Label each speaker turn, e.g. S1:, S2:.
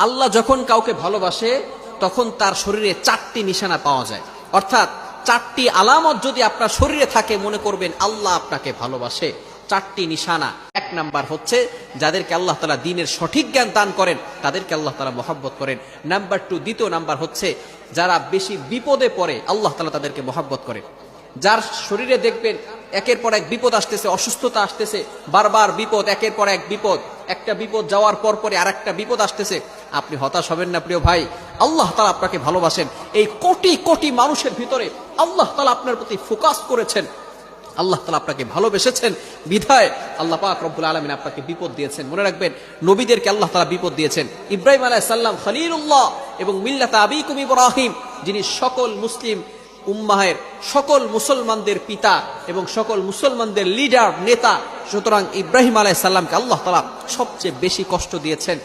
S1: আল্লাহ যখন কাউকে ভালোবাসে তখন তার শরীরে 4টি নিশানা পাওয়া যায়, অর্থাৎ 4টি আলামত যদি আপনার শরীরে থাকে মনে করবেন আল্লাহ আপনাকে ভালোবাসে। 4টি নিশানা। 1 নাম্বার হচ্ছে যাদেরকে আল্লাহ তাআলা দ্বীনের সঠিক জ্ঞান দান করেন তাদেরকে আল্লাহ তাআলা মহব্বত করেন। নাম্বার 2, দ্বিতীয় নাম্বার হচ্ছে যারা বেশি বিপদে পড়ে আল্লাহ তাআলা তাদেরকে মহব্বত করেন। যার শরীরে দেখবেন একের পর এক বিপদ আসতেছে, অসুস্থতা আসতেছে, বারবার বিপদ, একের পর এক বিপদ, একটা বিপদ যাওয়ার পর পরে আরেকটা বিপদ আসতেছে, আপনি হতাশ হবেন না প্রিয় ভাই। আল্লাহ তাআলা আপনাকে ভালোবাসেন। এই কোটি কোটি মানুষের ভিতরে আল্লাহ তাআলা আপনার প্রতি ফোকাস করেছেন, আল্লাহ তাআলা আপনাকে ভালোবেসেছেন বিধায় আল্লাহ পাক রব্বুল আলামিন আপনাকে বিপদ দিয়েছেন। মনে রাখবেন নবীদেরকে আল্লাহ তাআলা বিপদ দিয়েছেন। ইব্রাহিম আলাইহিস সালাম খলিলুল্লাহ এবং মিল্লাত আবিকুম ইব্রাহিম, যিনি সকল মুসলিম উম্মাহের সকল মুসলমানদের পিতা এবং সকল মুসলমানদের লিডার নেতা, সুতরাং ইব্রাহিম আলাইহিস সালামকে আল্লাহ তাআলা সবচেয়ে বেশি কষ্ট দিয়েছেন।